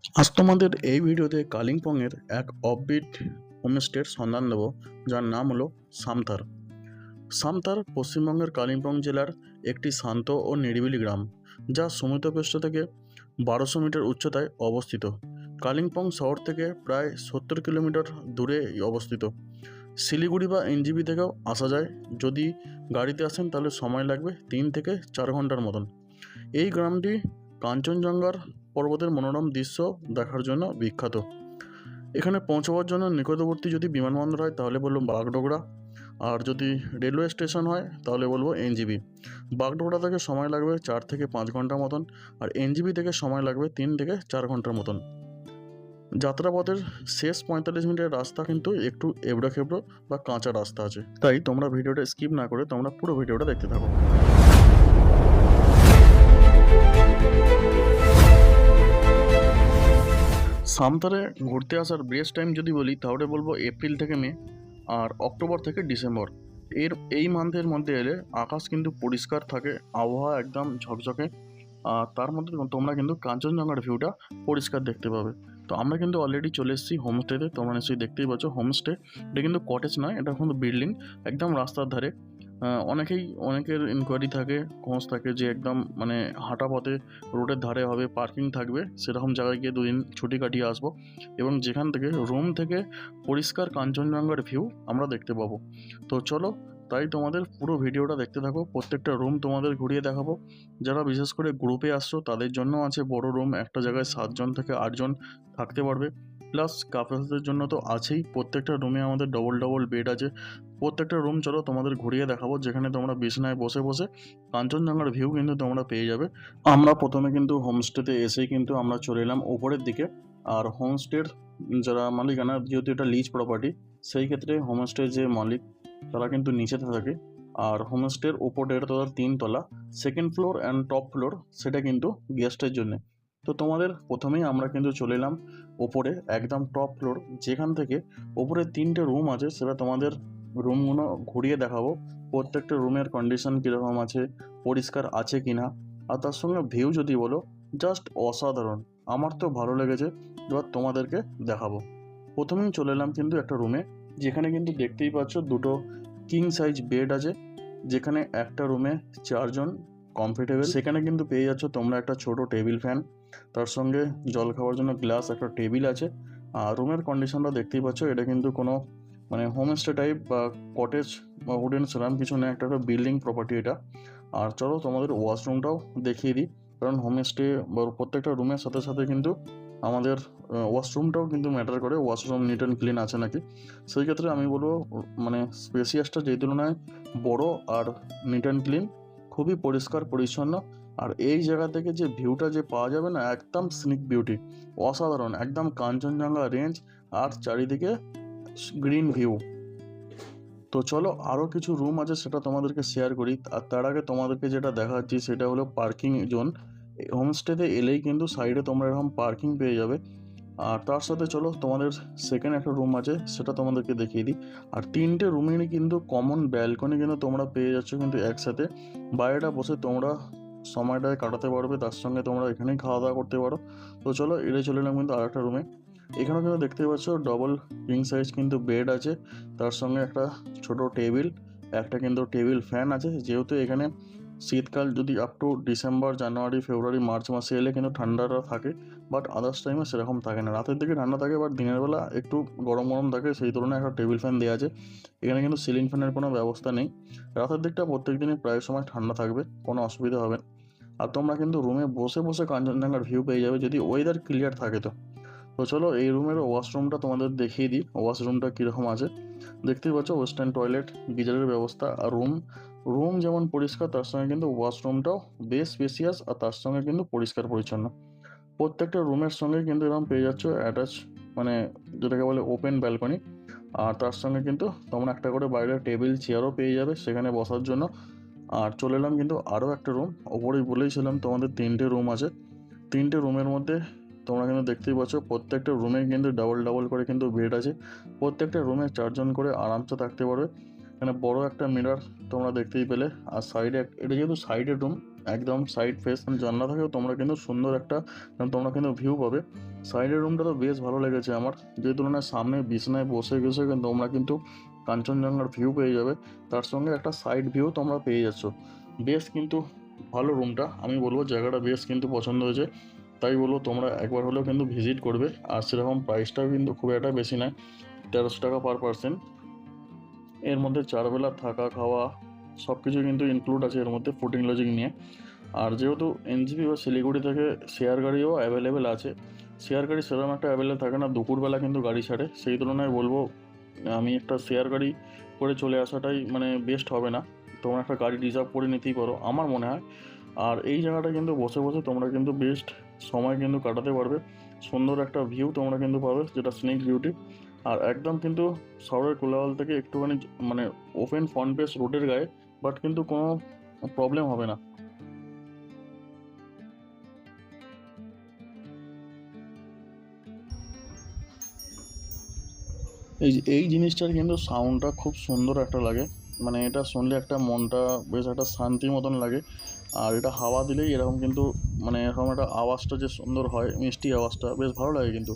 আজ তোমাদের এই ভিডিওতে কালিম্পংয়ের এক অফবিট হোমস্টের সন্ধান দেব, যার নাম হলো সামথার। সামথার পশ্চিমবঙ্গের কালিম্পং জেলার একটি শান্ত ও নিরিবিলি গ্রাম, যা সমুদ্রপৃষ্ঠ থেকে 1200 মিটার উচ্চতায় অবস্থিত। কালিম্পং শহর থেকে প্রায় 70 কিলোমিটার দূরে অবস্থিত। শিলিগুড়ি বা এনজিপি থেকেও আসা যায়। যদি গাড়িতে আসেন তাহলে সময় লাগবে 3 থেকে 4 ঘন্টার মতন। এই গ্রামটি কাঞ্চনজঙ্ঘার পর্বতের মনোরম দৃশ্য দেখার জন্য বিখ্যাত। এখানে পৌঁছাবার জন্য নিকটবর্তী যদি বিমানবন্দর হয় তাহলে বলবো বাগডোগরা, আর যদি রেলওয়ে স্টেশন হয় তাহলে বলবো এনজিবি। বাগডোগরা থেকে সময় লাগবে 4 থেকে 5 ঘন্টা মতন, আর এনজিবি থেকে সময় লাগবে 3 থেকে 4 ঘন্টার মতন। যাত্রাপথের শেষ 45 মিনিটের রাস্তা কিন্তু একটু এবড়ো খেবড়ো বা কাঁচা রাস্তা আছে, তাই তোমরা ভিডিওটা স্কিপ না করে তোমরা পুরো ভিডিওটা দেখতে থাকো। সামথারে ঘুরতে আসার বেস্ট টাইম যদি বলি তাহলে বলবো এপ্রিল থেকে মে, আর অক্টোবর থেকে ডিসেম্বর। এই মান্থের মধ্যে এলে আকাশ কিন্তু পরিষ্কার থাকে, আবহাওয়া একদম ঝকঝকে, আর তার মধ্যে তোমরা কিন্তু কাঞ্চনজঙ্ঘার ভিউটা পরিষ্কার দেখতে পাবে। তো আমরা কিন্তু অলরেডি চলে এসেছি হোমস্টেতে। তোমরা নিশ্চয়ই দেখতেই পাচ্ছ হোমস্টে। এটা কিন্তু কটেজ নয়, এটা কিন্তু বিল্ডিং, একদম রাস্তার ধারে। অনেকের ইনকোয়ারি থাকে, খোঁজ থাকে যে একদম মানে হাঁটা পথে রোডের ধারে হবে, পার্কিং থাকবে, সেরকম জায়গায় গিয়ে 2 দিন ছুটি কাটিয়ে আসবো, এবং যেখান থেকে রুম থেকে পরিষ্কার কাঞ্চনজঙ্ঘার ভিউ আমরা দেখতে পাবো। তো চলো, তাই তোমাদের পুরো ভিডিওটা দেখতে থাকো। প্রত্যেকটা রুম তোমাদের ঘুরিয়ে দেখাবো। যারা বিশেষ করে গ্রুপে আসছো তাদের জন্য আছে বড় রুম, একটা জায়গায় 7 জন থেকে 8 জন থাকতে পারবে। প্লাস কাপলসদের জন্য তো আছেই, প্রত্যেকটা রুমে আমাদের ডবল ডবল বেড আছে। প্রত্যেকটা রুম চলো তোমাদের ঘুরিয়ে দেখাবো, যেখানে তোমরা বিছানায় বসে বসে কাঞ্চনজঙ্ঘার ভিউ কিন্তু তোমরা পেয়ে যাবে। আমরা প্রথমে কিন্তু হোমস্টেতে এসেই কিন্তু আমরা চলে এলাম উপরের দিকে। আর হোমস্টের যারা মালিকানা, যেহেতু এটা লিজ প্রপার্টি, সেই ক্ষেত্রে হোমস্টের যে মালিক তারা কিন্তু নিচেতে থাকে। আর হোমস্টের ওপরে 3 তলা, second floor and top floor, সেটা কিন্তু গেস্টের জন্য। তো তোমাদের প্রথমেই আমরা কিন্তু চলে এলাম ওপরে, একদম টপ ফ্লোর, যেখান থেকে ওপরে 3টে রুম আছে, সেটা তোমাদের রুমগুলো ঘুরিয়ে দেখাবো। প্রত্যেকটা রুমের কন্ডিশন কীরকম আছে, পরিষ্কার আছে কিনা, আর তার সঙ্গে ভিউ যদি বলো জাস্ট অসাধারণ। আমার তো ভালো লেগেছে, এবার তোমাদেরকে দেখাবো। প্রথমেই চলে এলাম কিন্তু একটা রুমে, যেখানে কিন্তু দেখতেই পাচ্ছ 2টো কিং সাইজ বেড আছে, যেখানে একটা রুমে 4 জন কমফোর্টেবল। সেখানে কিন্তু পেয়ে যাচ্ছ তোমরা একটা ছোট টেবিল ফ্যান, তার সঙ্গে জল খাওয়ার জন্য গ্লাস, একটা টেবিল আছে। আর রুমের কন্ডিশনটা দেখতেই পাচ্ছ, এটা কিন্তু কোনো মানে হোমস্টে টাইপ বা কটেজ বা উডেন সেরকম কিছু না, একটা বিল্ডিং প্রপার্টি এটা। আর চলো তোমাদের ওয়াশরুমটাও দেখিয়ে দিই, কারণ হোমস্টে বা প্রত্যেকটা রুমের সাথে সাথে কিন্তু আমাদের ওয়াশরুমটাও কিন্তু ম্যাটার করে, ওয়াশরুম নিট অ্যান্ড ক্লিন আছে নাকি। সেই ক্ষেত্রে আমি বলবো মানে স্পেসিয়াসটা যেই তুলনায় বড় আর নিট অ্যান্ড ক্লিন, খুবই পরিষ্কার পরিচ্ছন্ন। আর এই জায়গা থেকে যে ভিউটা যে পাওয়া যাবে না, একদম সিনিক বিউটি, অসাধারণ, একদম কাঞ্চনজঙ্ঘা রেঞ্জ আর চারিদিকে গ্রিন ভিউ। তো চলো আরও কিছু রুম আছে সেটা তোমাদেরকে শেয়ার করি, আর তার আগে তোমাদেরকে যেটা দেখাচ্ছি সেটা হলো পার্কিং জোন। হোমস্টেতে এলেই কিন্তু সাইডে তোমরা এরকম পার্কিং পেয়ে যাবে। আর তার সাথে চলো তোমাদের সেকেন্ড একটা রুম আছে, সেটা তোমাদেরকে দেখিয়ে দিই। আর 3টে রুমেরই কিন্তু কমন ব্যালকনি কিন্তু তোমরা পেয়ে যাচ্ছ কিন্তু একসাথে। বাইরেটা বসে তোমরা সময়টায় কাটাতে পারবে, তার সঙ্গে তোমরা এখানেই খাওয়া দাওয়া করতে পারো। তো চলো এড়ে চলে এলাম কিন্তু আরেকটা রুমে। এখানেও কিন্তু দেখতে পাচ্ছ ডবল কিং সাইজ কিন্তু বেড আছে, তার সঙ্গে একটা ছোট টেবিল, একটা কিন্তু টেবিল ফ্যান আছে। যেহেতু এখানে শীতকাল যদি up to December, January, February, March মাসে এলে কিন্তু ঠান্ডাটা থাকে, বাট আদার্স টাইমে সেরকম থাকে না। রাতের দিকে ঠান্ডা থাকে, বাট দিনের বেলা একটু গরম গরম থাকে, সেই তুলনায় একটা টেবিল ফ্যান দেওয়া আছে। এখানে কিন্তু সিলিং ফ্যানের কোনো ব্যবস্থা নেই। রাতের দিকটা প্রত্যেক দিনই প্রায় সময় ঠান্ডা থাকবে, কোনো অসুবিধা হবে না। আর তোমরা কিন্তু রুমে বসে বসে কাঞ্চনজঙ্ঘার ভিউ পেয়ে যাবে, যদি ওয়েদার ক্লিয়ার থাকে তো। তো চলো এই রুমের ওয়াশরুমটা তোমাদের দেখিয়ে দিই, ওয়াশরুমটা কীরকম আছে। দেখতেই পাচ্ছ ওয়েস্টার্ন টয়লেট, গিজারের ব্যবস্থা। আর রুম যেমন পরিষ্কার, তার সঙ্গে কিন্তু ওয়াশরুমটাও বেশ স্পেসিয়াস, আর তার সঙ্গে কিন্তু পরিষ্কার পরিচ্ছন্ন। প্রত্যেকটা রুমের সঙ্গে কিন্তু এরকম পেয়ে যাচ্ছ অ্যাটাচ, মানে যেটাকে বলে ওপেন ব্যালকনি। আর তার সঙ্গে কিন্তু তোমরা একটা করে বাইরে টেবিল চেয়ারও পেয়ে যাবে সেখানে বসার জন্য। আর চলে এলাম কিন্তু আরও একটা রুম, ওপরেই বলেইছিলাম তোমাদের 3টে রুম আছে। 3টে রুমের মধ্যে তোমরা কিন্তু দেখতেই পাচ্ছ প্রত্যেকটা রুমে কিন্তু ডাবল ডাবল করে কিন্তু বেড আছে। প্রত্যেকটা রুমে 4 জন করে আরামসে থাকতে পারবে। এখানে বড় একটা মিরর তোমরা দেখতেই পেলে। আর সাইডে এটা যেহেতু সাইডের রুম, একদম সাইড ফেস জানলা থাকেও তোমরা কিন্তু সুন্দর একটা তোমরা কিন্তু ভিউ পাবে। সাইডের রুমটা তো বেশ ভালো লেগেছে আমার, যে তুলনায় সামনে বিছনায় বসে বসে কিন্তু তোমরা কিন্তু কাঞ্চনজঙ্ঘার ভিউ পেয়ে যাবে, তার সঙ্গে একটা সাইড ভিউ তোমরা পেয়ে যাচ্ছ। বেশ কিন্তু ভালো রুমটা, আমি বলবো জায়গাটা বেশ কিন্তু পছন্দ হয়েছে। তাই বলবো তোমরা একবার হলেও কিন্তু ভিজিট করবে। আর সেরকম প্রাইসটাও কিন্তু খুব একটা বেশি নয়, 1300 টাকা পার পার্সন। এর মধ্যে 4 বেলা থাকা খাওয়া সব কিছু কিন্তু ইনক্লুড আছে এর মধ্যে, ফুডিং লজিং নিয়ে। আর যেহেতু এনজিপি বা শিলিগুড়ি থেকে শেয়ার গাড়িও অ্যাভেলেবেল আছে, শেয়ার গাড়ি সেরকম একটা অ্যাভেলেবেল থাকে না, দুপুরবেলা কিন্তু গাড়ি ছাড়ে, সেই তুলনায় বলবো আমি একটা শেয়ার গাড়ি করে চলে আসাটাই মানে বেস্ট হবে না, তোমরা একটা গাড়ি রিজার্ভ করে নিতেই পারো আমার মনে হয়। আর এই জায়গাটা কিন্তু বসে বসে তোমরা কিন্তু বেস্ট সময় কিন্তু কাটাতে পারবে, সুন্দর একটা ভিউ তোমরা কিন্তু পাবে যেটা সিনিক বিউটি। আর একদম কিন্তু শহরের কোলাহল থেকে একটুখানি মানে ওপেন ফ্রন্ট বেস রোডের গায়ে, বাট কিন্তু কোনো প্রবলেম হবে না। এই জিনিসটার কিন্তু সাউন্ডটা খুব সুন্দর একটা লাগে, মানে এটা শুনলে একটা মনটা বেশ একটা শান্তি মতন লাগে। আর এটা হাওয়া দিলেই এরকম কিন্তু মানে এরকম একটা আওয়াজটা যে সুন্দর হয়, মিষ্টি আওয়াজটা বেশ ভালো লাগে কিন্তু।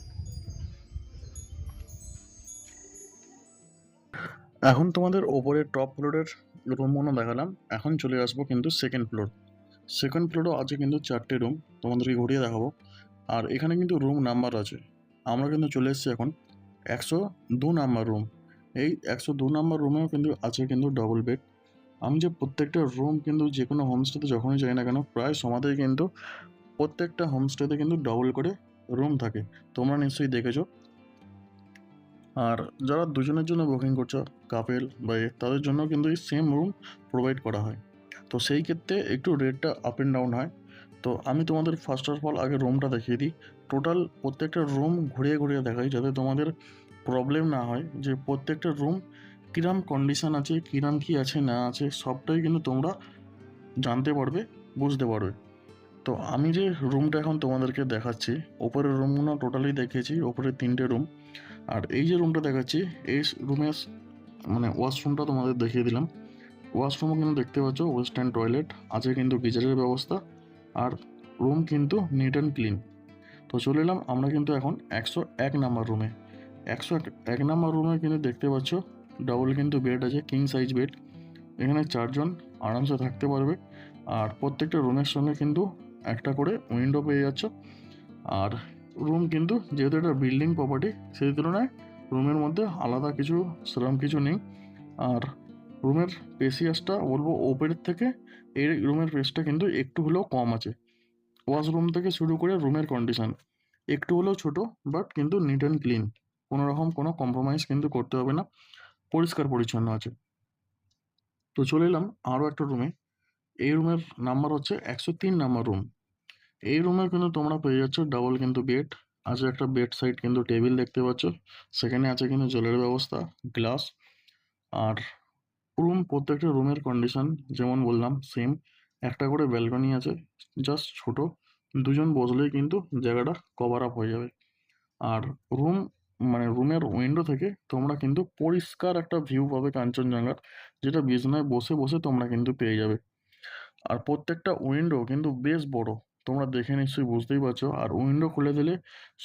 এখন তোমাদের ওপরের টপ ফ্লোরের রুমগুলো দেখালাম, এখন চলে আসবো কিন্তু সেকেন্ড ফ্লোর। সেকেন্ড ফ্লোরও আছে কিন্তু 4টে রুম, তোমাদেরকে ঘুরিয়ে দেখাবো। আর এখানে কিন্তু রুম নাম্বার আছে, আমরা কিন্তু চলে এসেছি এখন 102 নাম্বার রুম। এই 102 নাম্বার রুমেও কিন্তু আছে কিন্তু ডবল বেড। আমি যে প্রত্যেকটা রুম কিন্তু যে কোনো হোমস্টেতে যখনই যাই না কেন, প্রায় সময়তেই কিন্তু প্রত্যেকটা হোমস্টেতে কিন্তু ডবল করে রুম থাকে, তোমরা নিশ্চয়ই দেখেছো। আর যারা দুজনের জন্য বুকিং করছো, কাপেল বা তাদের জন্য কিন্তু এই সেম রুম প্রোভাইড করা হয়। তো সেই ক্ষেত্রে একটু রেটটা আপ অ্যান্ড ডাউন হয়। তো আমি তোমাদের ফার্স্ট অফ অল আগে রুমটা দেখিয়ে দিই। টোটাল প্রত্যেকটা রুম ঘুরিয়ে ঘুরিয়ে দেখাই, যাতে তোমাদের প্রবলেম না হয় যে প্রত্যেকটা রুম কিরম কন্ডিশন আছে, কিরম কী আছে না আছে, সবটাই কিন্তু তোমরা জানতে পারবে, বুঝতে পারবে। তো আমি যে রুমটা এখন তোমাদেরকে দেখাচ্ছি, ওপরের রুমগুলো টোটালি দেখিয়েছি, ওপরের 3টে রুম। আর এই যে রুমটা দেখাচ্ছি, এই রুমের মানে ওয়াশরুমটা তোমাদের দেখিয়ে দিলাম। ওয়াশরুমও কিন্তু দেখতে পাচ্ছ, ওয়েস্টার্ন টয়লেট আছে কিন্তু গিজারের ব্যবস্থা। আর রুম কিন্তু নিট অ্যান্ড ক্লিন। তো চলে এলাম আমরা কিন্তু এখন 101 নাম্বার রুমে। 101 নাম্বার রুমে কিন্তু দেখতে পাচ্ছ ডবল কিন্তু বেড আছে, কিং সাইজ বেড। এখানে 4জন আরামসে থাকতে পারবে। আর প্রত্যেকটা রুমের সঙ্গে কিন্তু একটা করে উইন্ডো পেয়ে যাচ্ছ। আর রুম কিন্তু যেহেতু এটা বিল্ডিং প্রপার্টি, সেই তুলনায় রুমের মধ্যে আলাদা কিছু সেরকম কিছু নেই। আর রুমের স্পেসিয়াসটা বলবো ওপরের থেকে এই রুমের স্পেসটা কিন্তু একটু হলেও কম আছে। ওয়াশরুম থেকে শুরু করে রুমের কন্ডিশন একটু হলেও ছোট, বাট কিন্তু নিট অ্যান্ড ক্লিন, কোনো রকম কোনো কম্প্রোমাইজ কিন্তু করতে হবে না, পরিষ্কার পরিচ্ছন্ন আছে। তো চলে এলাম আরও একটা রুমে। এই রুমের নাম্বার হচ্ছে 103 নাম্বার রুম। এই রুমে কিন্তু তোমরা পেয়ে যাচ্ছ ডাবল কিন্তু বেড আছে, একটা বেড সাইড কিন্তু টেবিল দেখতে পাচ্ছ, সেখানে আছে কিন্তু জলের ব্যবস্থা, গ্লাস। আর রুম প্রত্যেকটা রুমের কন্ডিশন যেমন বললাম সেম, একটা করে ব্যালকনি আছে, জাস্ট ছোট, দুজন বসলেই কিন্তু জায়গাটা কভার আপ হয়ে যাবে। আর রুম মানে রুমের উইন্ডো থেকে তোমরা কিন্তু পরিষ্কার একটা ভিউ পাবে কাঞ্চনজঙ্ঘার, যেটা বিছানায় বসে বসে তোমরা কিন্তু পেয়ে যাবে। আর প্রত্যেকটা উইন্ডো কিন্তু বেশ বড়, তোমরা দেখে নিশ্চয়ই বুঝতেই পারছো। আর উইন্ডো খুলে দিলে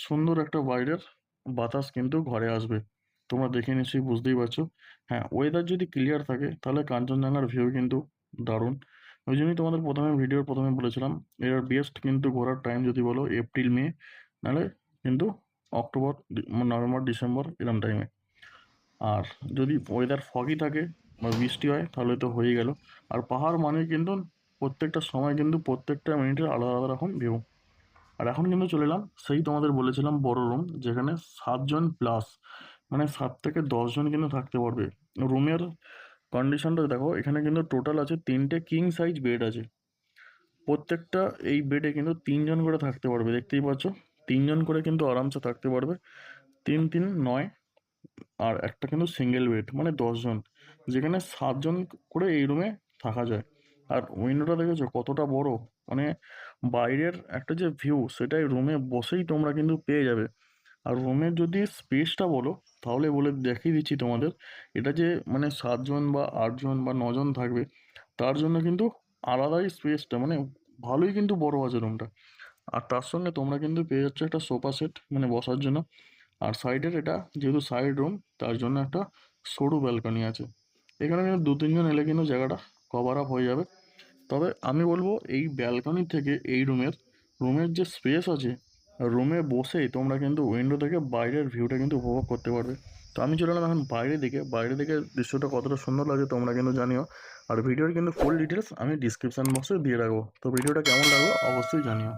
সুন্দর একটা বাইরের বাতাস কিন্তু ঘরে আসবে, তোমরা দেখে নিশ্চয়ই বুঝতেই পারছো। হ্যাঁ, ওয়েদার যদি ক্লিয়ার থাকে তাহলে কাঞ্চনজঙ্ঘার ভিউ কিন্তু দারুণ। ওই জন্যই তোমাদের প্রথমে ভিডিওর প্রথমে বলেছিলাম, এর বেস্ট কিন্তু ঘোরার টাইম যদি বলো এপ্রিল মে, নাহলে কিন্তু অক্টোবর নভেম্বর ডিসেম্বর এরম টাইমে। আর যদি ওয়েদার ফগি থাকে বা বৃষ্টি হয় তাহলে তো হয়েই গেল। আর পাহাড় মানে কিন্তু প্রত্যেকটা সময় কিন্তু প্রত্যেকটা মিনিটের আলাদা আলাদা রকম ভিউ। আর এখন কিন্তু চলে এলাম সেই তোমাদের বলেছিলাম বড় রুম, যেখানে 7জন প্লাস মানে 7 থেকে 10জন কিন্তু থাকতে পারবে। রুমের কন্ডিশনটা দেখো, এখানে কিন্তু টোটাল আছে 3টে কিং সাইজ বেড আছে। প্রত্যেকটা এই বেডে কিন্তু 3জন করে থাকতে পারবে, দেখতেই পাচ্ছ, 3জন করে কিন্তু আরামসে থাকতে পারবে। 3 3 9। আর একটা কিন্তু সিঙ্গেল বেড মানে 10জন, যেখানে 7জন করে এই রুমে থাকা যায়। আর উইন্ডোটা দেখেছো কতটা বড়, মানে বাইরের একটা যে ভিউ সেটাই রুমে বসেই তোমরা কিন্তু পেয়ে যাবে। আর রুমের যদি স্পেসটা বলো, তাহলে বলে দেখিয়ে দিচ্ছি তোমাদের। এটা যে মানে 7জন বা 8জন বা 9জন থাকবে, তার জন্য কিন্তু আলাদাই স্পেসটা মানে ভালোই কিন্তু বড় আছে রুমটা। আর তার সঙ্গে তোমরা কিন্তু পেয়ে যাচ্ছ একটা সোফা সেট মানে বসার জন্য। আর সাইডের এটা যেহেতু সাইড রুম, তার জন্য একটা সরু ব্যালকনি আছে। এখানে কিন্তু 2-3 জন এলে কিন্তু জায়গাটা কভার আপ হয়ে যাবে। তবে আমি বলবো এই ব্যালকনি থেকে এই রুমের যে স্পেস আছে, রুমে বসেই তোমরা কিন্তু উইন্ডো থেকে বাইরের ভিউটা কিন্তু উপভোগ করতে পারবে। তো আমি চলে এলাম এখন বাইরে দিকে দৃশ্যটা কতটা সুন্দর লাগে তোমরা কিন্তু জানিও। আর ভিডিওর কিন্তু ফুল ডিটেলস আমি ডিসক্রিপশান বক্সে দিয়ে রাখবো। তো ভিডিওটা কেমন লাগলো অবশ্যই জানিও।